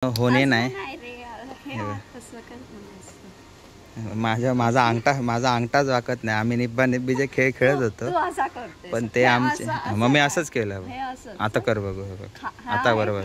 होणे नाही. माझा अंगठाच वाकत नाही. आम्ही निब्बा निब्बीचे खेळ खेळत होतो पण ते आमचे मग मी असंच केलं. आता कर बघू आता बरोबर.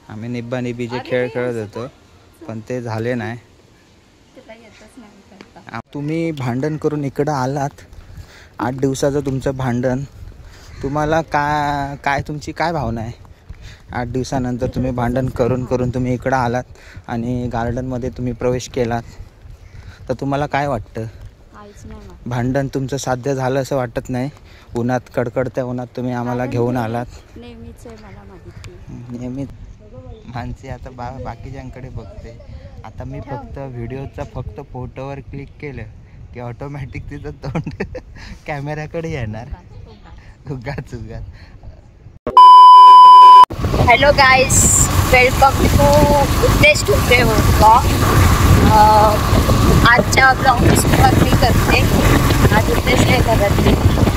आम्ही निब्बा निब्बीचे खेळ खेळत होतो पण ते झाले नाही. तुम्ही भांडण करून इकडं आलात 8 दिवसाचं तुमचं भांडण. तुम्हाला काय तुमची काय भावना आहे? 8 दिवसानंतर तुम्ही भांडण करून तुम्ही इकडं आलात आणि गार्डनमध्ये तुम्ही प्रवेश केलात तर तुम्हाला काय वाटतं? भांडण तुमचं साध्य झालं असं वाटत नाही? उन्हात कडकडत्या उन्हात तुम्ही आम्हाला घेऊन आलात. नेहमीच माणसे आता बाकीच्यांकडे बघते. आता मी फक्त व्हिडिओचा फोटोवर क्लिक केलं की ऑटोमॅटिक तिचं तोंड कॅमेऱ्याकडे येणार. उगाच. हॅलो गाईज, वेलकम टू उद्देश टुडे ब्लॉग. आजच्या ब्लॉगची सुरुवात मी करते. आज उद्देश नाही करत मी,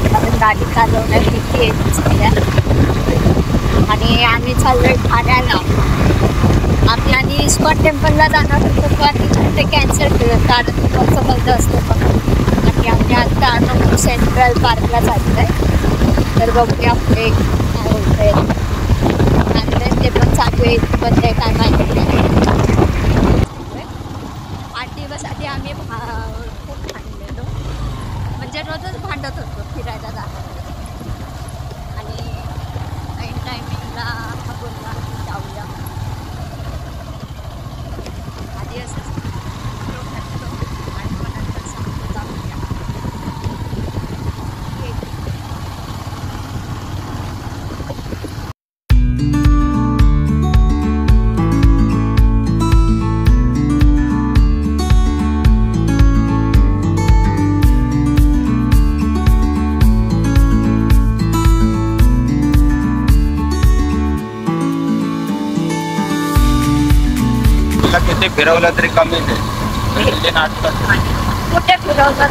कारण गाडी चालवण्यात भीती येते सगळ्या. आणि आम्ही चाललोय ठाण्याला. आम्ही इस्कॉन टेम्पलला जाणार होतो पण ते कॅन्सल केलं कारण तिकडचं बंद असतं पण. आणि आम्ही आता आलो सेंट्रल पार्कला चाललो आहे. तर बघूया पुढे काय होतं ते पण चालू आहे पण ते काय माहिती नाही. 8 दिवस आधी आम्ही खूप भांडलेलो, म्हणजे रोजच भांडत होतो फिरायला जाणार. आणि ऐन टायमिंगला हा बोलला की जाऊया. आधी असंच भांडतो आणि मग नंतर सांगतो जाऊया. किती फिरवलं तरी कमी नाही. कुठे फिरवतात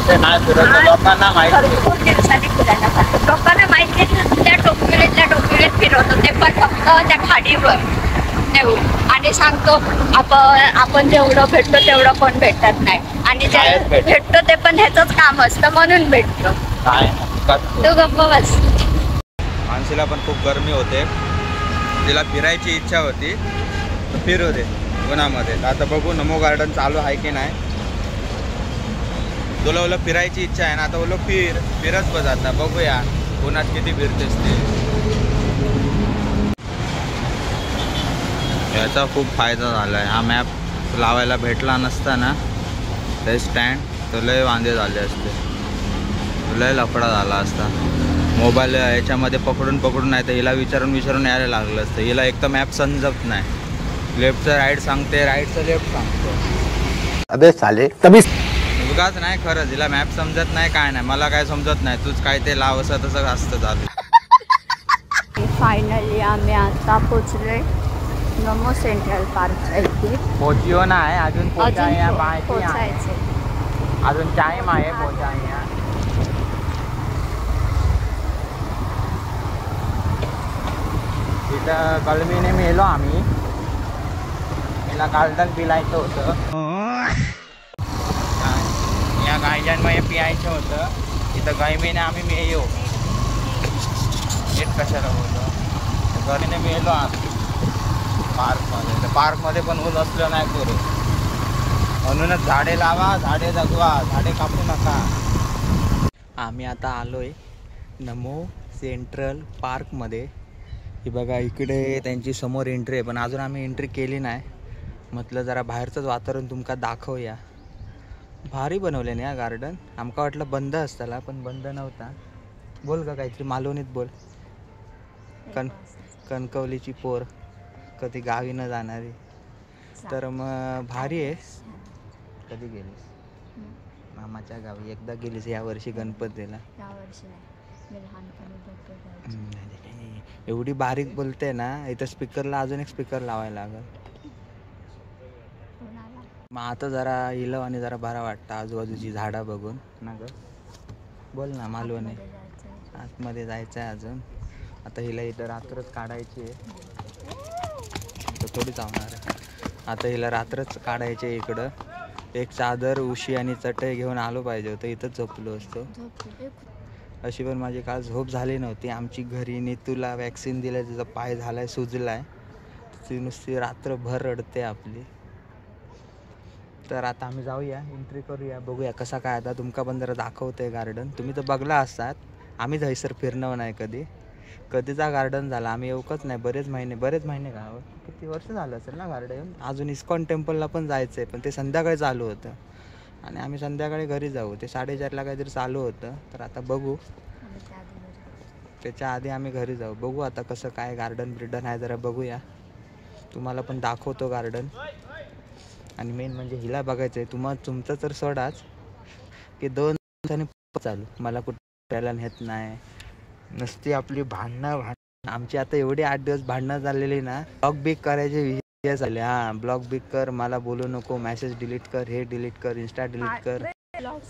ते नाही फिरवलं. लोकांना माहिती खूप दिवसांनी फिरायला जातात. लोकांना माहिती त्या टोपीत फिरवतो ते पण फक्त त्या खाडीवर नेऊ आणि सांगतो आपण जेवढं भेटतो तेवढं पण भेटत नाही. आणि जे भेटतो ते पण ह्याचंच काम असतं म्हणून भेटतो. तो गप्प बस. माणसाला पण खूप गरमी होते, तिला फिरायची इच्छा होती फिरू दे उन्हामध्ये. आता बघू नमो गार्डन चालू आहे की नाही. तुला ओलं फिरायची इच्छा आहे ना, आता ओलं फिरच बघ. आता बघूया उन्हात किती फिरतेस ते. याचा खूप फायदा झाला आहे. हा मॅप लावायला भेटला नसता ना ते स्टँड तर लय वांदे झाले असते, लय लफडा झाला असता. मोबाईल याच्यामध्ये पकडून नाही तर हिला विचारून यायला लागलं असतं. हिला एक तर मॅप समजत नाही. लेफ्टचं राईट सांगते, राईटचं लेफ्ट सांगतो. अबे साले तभी उगाच नाही खरंच. हिला मॅप समजत नाही काय नाही. मला काय समजत नाही. तूच काय ते लाव असं तसं असतं चालू. फायनली आम्ही आता पोचलोय नमो सेंट्रल पार्कच्या इथे. पोचियो नाही अजून पोचायचे. अजून टाइम आहे पोचायला. तिथं कलमीने मेलो आम्ही. मला गार्डन पिलायचं होतं, या गायजांमध्ये पियायचं होतं. इथं गायमीने आम्ही मेयो येत कशाला होतं. गरीने मेलो आम्ही पार्कमध्ये. तर पार्कमध्ये पण ऊन असलं नाही करू म्हणूनच झाडे लावा, झाडे जगवा, झाडे कापू नका. आम्ही आता आलोय नमो सेंट्रल पार्कमध्ये. ही बघा इकडे त्यांची समोर एंट्री आहे पण अजून आम्ही एंट्री केली नाही. म्हटलं जरा बाहेरचंच वातावरण तुमका दाखवूया. भारी बनवले ना या गार्डन. आमका वाटलं बंद असताला पण बंद नव्हता. बोल का काहीतरी मालवणीत बोल. कणकवलीची पोर कधी गावी न जाणारी. तर मग भारी आहे. कधी गेलीस? मामाच्या गावी एकदा गेलीस या वर्षी गणपतीला. एवढी बारीक बोलते ना, इथं स्पीकरला अजून एक स्पीकर लावायला लागल. मग आता जरा इलव आणि जरा बरा वाटतं आजूबाजूची झाडं बघून ना ग. बोल ना मालवणी. आतमध्ये जायचं आहे अजून. आता हिला इथं रात्रच काढायची आहे. थोडी चावणार आहे. आता हिला रात्रच काढायचे इकडं. एक चादर उशी आणि चटई घेऊन आलो पाहिजे होतं, इथंच झोपलो असतो. अशी पण माझी काल झोप झाली नव्हती. आमची घरी नीतूला वॅक्सिन दिलं, तिचा पाय झालाय सुजलाय, ती नुसती रात्रभर रडते आपली. तर आता आम्ही जाऊया, एंट्री करूया, बघूया कसा काय. आता तुमका पण जरा दाखवतोय गार्डन. तुम्ही तर बघला असतात, आम्ही थंयसर फिरणं नाही कधी. कधीचा गार्डन झाला, आम्ही येऊकच नाही. बरेच महिने का किती वर्ष झालं असेल ना गार्डन. अजून इस्कॉन टेम्पलला पण जायचं आहे, पण ते संध्याकाळी चालू होतं आणि आम्ही संध्याकाळी घरी जाऊ. ते 4:30ला काहीतरी चालू होतं. तर आता बघू, त्याच्या आधी आम्ही घरी जाऊ. बघू आता कसं काय गार्डन ब्रिडन आहे, जरा बघूया. तुम्हाला पण दाखवतो गार्डन. आणि मेन म्हणजे हिला बघायचं आहे. तुमचं तर सोडाच की 2 दिवसांनी चालू. मला कुठं फिरायला नेत नाही, नुसती आपली भांडणं. आमची आता एवढी 8 दिवस भांडणं चाललेली ना, ब्लॉग बिग करायचे विषय झाले. हां, ब्लॉग बिग कर, मला बोलू नको, मेसेज डिलीट कर, हे डिलीट कर, इंस्टा डिलीट कर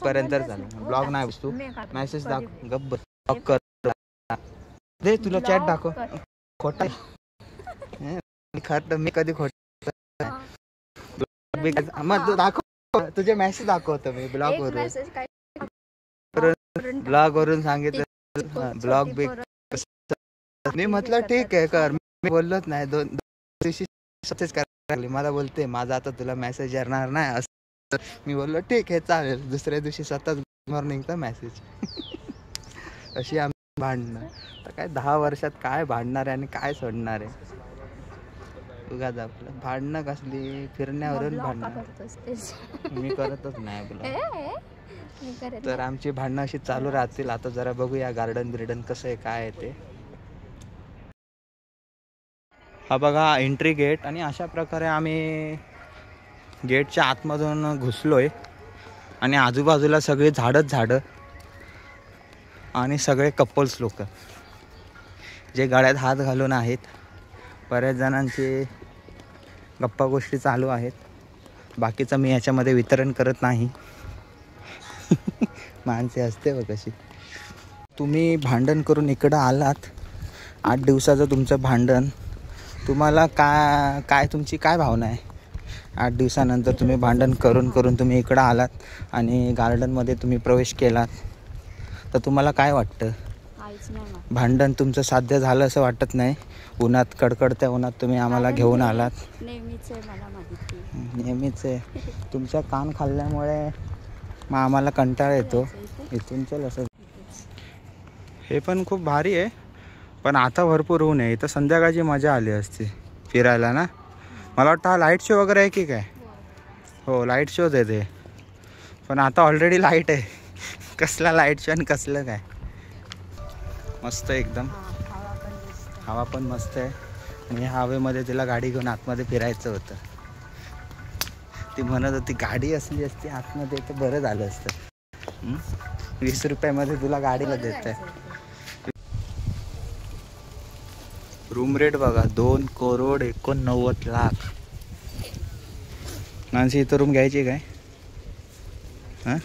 पर्यंत झालं. ब्लॉग नाही बसतो, मेसेज दाखव, गप्प ब्लॉग कर दे. तुला चॅट दाखव. खोटा खरं मी कधी खोट मग दाखव, तुझे मेसेज दाखवतो मी ब्लॉग वरून सांगितलं ब्लॉग बिग. मी म्हटलं ठीक आहे कर, मी बोललोच नाही. 2 दिवशी करायला लागली. मला बोलते माझा आता तुला मेसेज येणार नाही असं. मी बोललो ठीक आहे चालेल. दुसऱ्या दिवशी स्वतःच मॉर्निंगचा मेसेज. अशी आम्ही भांडणं. तर काय 10 वर्षात काय भांडणार आहे आणि काय सोडणार आहे. उगाच आपलं भांडणं कसली, फिरण्यावरून भांडणं. मी करतच नाही आपलं. तर आमची भांडणं अशी चालू राहतील. आता जरा बघूया गार्डन ब्रिडन कसं आहे काय आहे ते. हा बघा एंट्री गेट. आणि अशा प्रकारे आम्ही गेटच्या आतमधून घुसलोय आणि आजूबाजूला सगळे झाडं आणि सगळे कपल्स लोक जे गळ्यात हात घालून आहेत. बऱ्याच जणांचे गप्पा गोष्टी चालू आहेत. बाकीचं मी याच्यामध्ये वितरण करत नाही. माणसे असते बघ कशी. तुम्ही भांडण करून इकडं आलात, 8 दिवसाचं तुमचं भांडण, तुम्हाला काय तुमची काय भावना आहे. 8 दिवसानंतर तुम्ही भांडण करून तुम्ही इकडं आलात आणि गार्डनमध्ये तुम्ही प्रवेश केलात, तर तुम्हाला काय वाटतं. भांडण तुमचं साध्य झालं असं वाटत नाही. उन्हात, कडकडत्या उन्हात तुम्ही आम्हाला घेऊन आलात. नेहमीच आहे, मला माहिती नेहमीच आहे. तुमचा कान खाल्ल्यामुळे मग आम्हाला कंटाळा येतो. इथून चल असं. हे पण खूप भारी आहे, पण आता भरपूर ऊन आहे. इथं संध्याकाळची मजा आली असती फिरायला ना. मला वाटतं हा लाईट शो वगैरे आहे की काय. हो लाईट शोच आहे ते, पण आता ऑलरेडी लाईट आहे. कसला लाईट शो आणि कसलं काय. मस्त एकदम, हवा पण मस्त आहे. आणि ह्या हवेमध्ये तिला गाडी घेऊन आतमध्ये फिरायचं होतं. ती म्हणत होती गाडी असली असती आतमध्ये तर बरं झालं असतं. 20 रुपयामध्ये तुला गाडीला देत आहे. रूम रेट बघा 2,89,00,000. मानसी इथं रूम घ्यायची काय. हां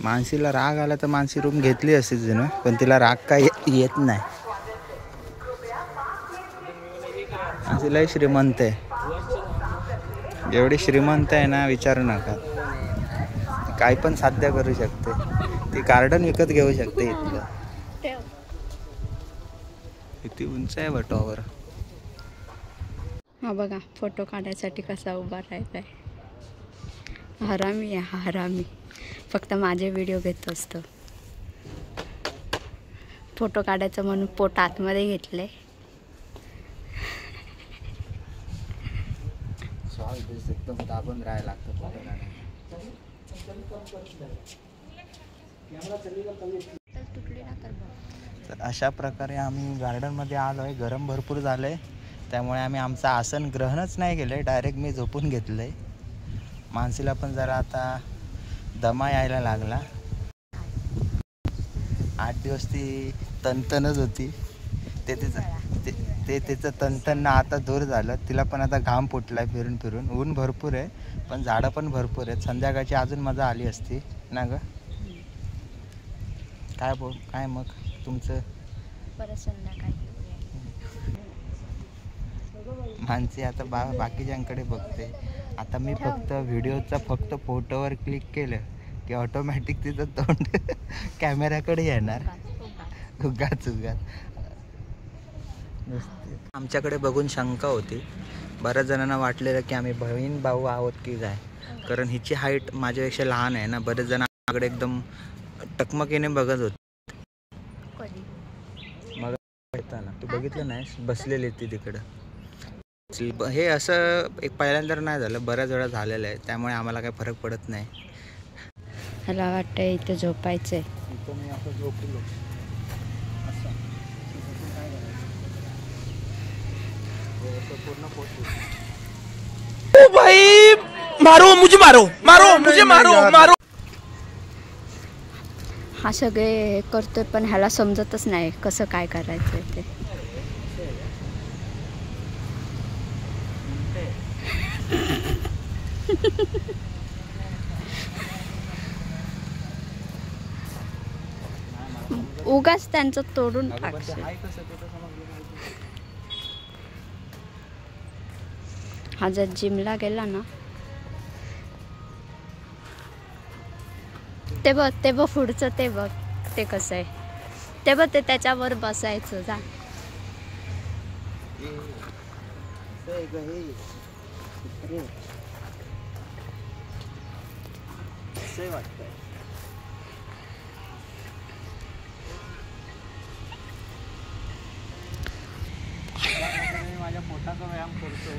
मानसीला राग आला तर मानसी रूम घेतली असती तिनं, पण तिला राग काय येत नाही. मानसी लय श्रीमंत आहे. एवढी श्रीमंत आहे ना विचारू नका. काय पण साध्य करू शकते. ती गार्डन विकत घेऊ शकते. इथलं किती उंच आहे टॉवर. हा बघा फोटो काढायसाठी कसा उभा राहायचा आहे. हरामी आहे हरामी. फक्त माझे व्हिडिओ घेत असतो. फोटो काढायचं म्हणून पोट आतमध्ये घेतलंय. एकदम दाबून राहायला लागतं. तर अशा प्रकारे आम्ही गार्डनमध्ये आलो आहे. गरम भरपूर झालं आहे, त्यामुळे आम्ही आमचं आसन ग्रहणच नाही केलं आहे. डायरेक्ट मी झोपून घेतलं आहे. मानसीला पण जरा आता दमा यायला लागला. 8 दिवस ती तणतणच होती. ते तिचं तणतणनं आता दूर झालं. तिला पण आता घाम फुटला आहे फिरून फिरून. ऊन भरपूर आहे, पण झाडं पण भरपूर आहेत. संध्याकाळची अजून मजा आली असती ना गं. काय मग तुमचं. परत संध्याकाळी माणसे आता बाकीच्यांकडे बघते. आता मी फक्त व्हिडिओचा फक्त फोटोवर क्लिक केलं की ऑटोमॅटिक तिचं तोंड कॅमेऱ्याकडे येणार. उगाच आमच्याकडे बघून शंका होती. बऱ्याच जणांना वाटलेलं की आम्ही बहीण भाऊ आहोत की काय, कारण हिची हाईट माझ्यापेक्षा लहान आहे ना. बरेच जण आमच्याकडे एकदम टकमकीने बघत होते. मग येताना तू बघितलं नाहीस, बसलेली ती तिकडं. हे असं एक पहिल्यांदा नाही झालं, बऱ्याच वेळा झालेलं आहे, त्यामुळे आम्हाला काही फरक पडत नाही. मला वाटतं इथे झोपायचंय. इथं मी असं झोपलो असं काय करायचं पूर्ण पोचलो. ओ भाई मारो मुझे, मारो. हा सगळे हे करतोय पण ह्याला समजतच नाही कसं काय करायचं ते. उगाच त्यांचं तोडून टाकशील. हा जर जिमला गेला ना, ते बघ पुढचं, ते बघ ते कसं आहे, ते बघ ते त्याच्यावर बसायचं. जा माझ्या पोटाचा व्यायाम करतोय.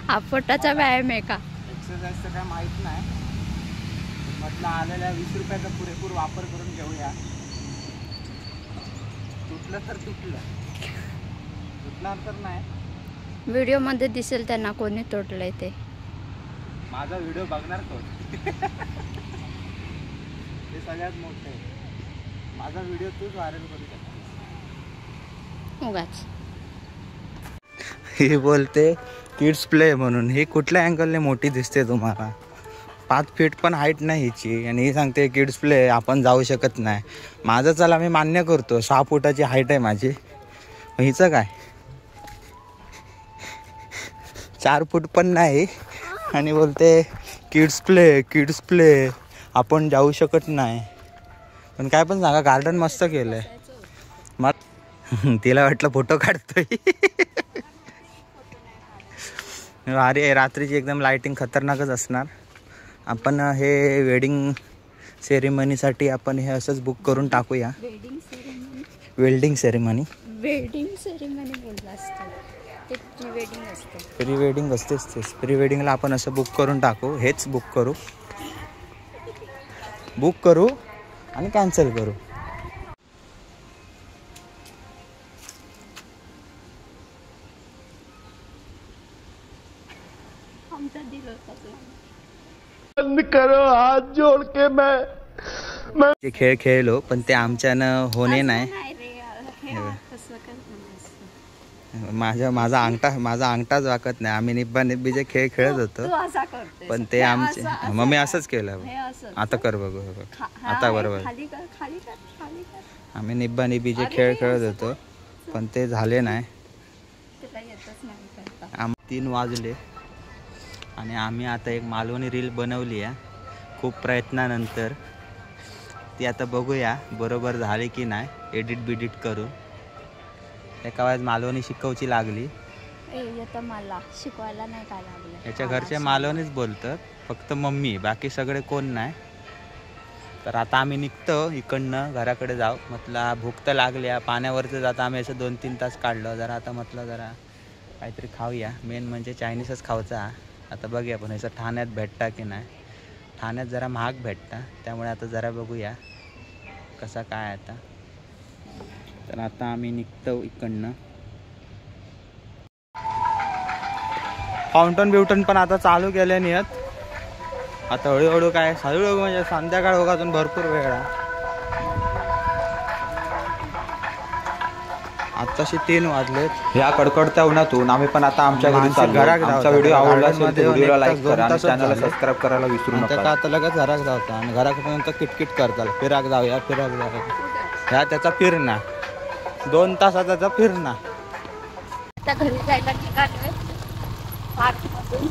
हा पोटाचा व्यायाम आहे का? एक्सरसाइजचं काय माहित नाही, म्हटलं आलेल्या 20 रुपयाचा पुरेपूर वापर करून घेऊया. तुटलं तर तुटणार तर नाही. व्हिडिओ मध्ये दिसेल त्यांना कोणी तोडलंय ते. माझा व्हिडिओ बघणार कोण? हे सगळ्यात मोठं आहे. माझा व्हिडिओ तूच व्हायरल करू शकतो. उगाच ही बोलते किड्स प्ले म्हणून. ही कुठल्या अँगलने मोठी दिसते तुम्हाला? 5 फीट पण हाईट नाही हिची, आणि ही सांगते किड्स प्ले आपण जाऊ शकत नाही. माझं चला मी मान्य करतो, 6 फुटाची हाईट आहे माझी. हिचं काय 4 फूट पण नाही, आणि बोलते किड्स प्ले आपण जाऊ शकत नाही. पण काय पण सांगा, गार्डन मस्त केलं आहे. मग तिला वाटलं फोटो काढतोय. अरे रात्रीची एकदम लाइटिंग खतरनाकच असणार. आपण हे वेडिंग सेरेमनीसाठी आपण हे असंच बुक करून टाकूया. वेल्डिंग सेरेमनी बोलला असतं ते. प्री वेडिंग असतेच तेच. प्री वेडिंगला आपण असं बुक करून टाकू. हेच बुक करू आणि कॅन्सल करू. बंद करो हाथ जोड़ के मैं ते खेळ खेळलो, पण ते आमच्यानं होणे नाही. माझा अंगठाच वाकत नाही. आम्ही निब्बीचे खेळ खेळत होतो, पण ते आमचे. मग मी असंच केलं. आता कर बघू. आता बरोबर. आम्ही निब्बीचे खेळ खेळत होतो, पण ते झाले नाही. 3 वाजले आणि आम्ही आता एक मालवणी रील बनवली आहे खूप प्रयत्नानंतर. ती आता बघूया बरोबर झाली की नाही. एडिट करून एका वेळेस मालवणी शिकवची लागली. मला शिकवायला नाही काय लागलं. याच्या घरचे मालवणीच बोलतात, फक्त मम्मी, बाकी सगळे कोण नाही. तर आता आम्ही निघतो इकडनं, घराकडे जाऊ. म्हटलं भूक तर लागली. पाण्यावरचं जाता आम्ही असं 2-3 तास काढलं. जरा आता म्हटलं जरा काहीतरी खाऊया. मेन म्हणजे चायनीजच खायचा. आता बघूया पण असं ठाण्यात भेटता की नाही. ठाण्यात जरा महाग भेटता, त्यामुळे आता जरा बघूया कसा काय आता. तर आता आम्ही निघतो इकडनं. फाउंटन पण आता चालू केले नाहीत. आता हळूहळू काय म्हणजे संध्याकाळ होगा, अजून भरपूर वेळ आहे. आत्ताशी 3 वाजलेत. या कडकडत्या उन्हातून आम्ही पण आता आमच्या घरी चाललो. आमचा व्हिडिओ आवडला असेल तर व्हिडिओला लाईक करा आणि चॅनलला सबस्क्राईब करायला विसरू नका. आता लगेच घरात जाऊता आणि घरापर्यंत किटकिट करताल. फिराक जाऊया. ह्या त्याचा फिरणा 2 तासाचा फिरणा. आता घरी जायला निघालोय पार्कमधून.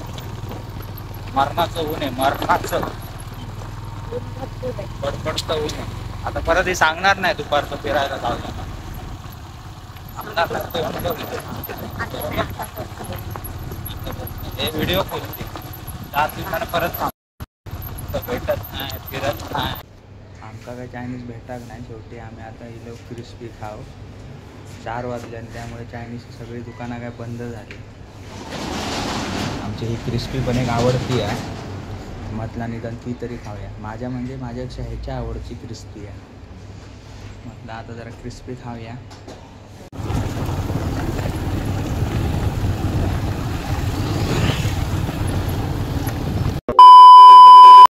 मरणाचं ऊन आहे, मरणाचं ऊन भरपूर आहे. बडबडतं ऊन आहे. आता परत हे सांगणार नाही दुपारचं फिरायला जाऊया. सांगणार नाही ते म्हणतो की हे व्हिडिओ खोलते 4 दिवसानं परत सांग भेटत नाही, फिरत नाही. आमका काय चायनीज भेटाक नाही. शेवटी आम्ही आता इलो क्रिस्पी खाव. 4 वाजले आणि त्यामुळे चायनीजची सगळी दुकानं काय बंद झाली. आमची ही क्रिस्पी पण एक आवडती आहे. म्हटलं निदान ती तरी खाऊया. माझ्यापेक्षा ह्याच्या आवडची क्रिस्पी आहे. म्हटलं आता जरा क्रिस्पी खाऊया.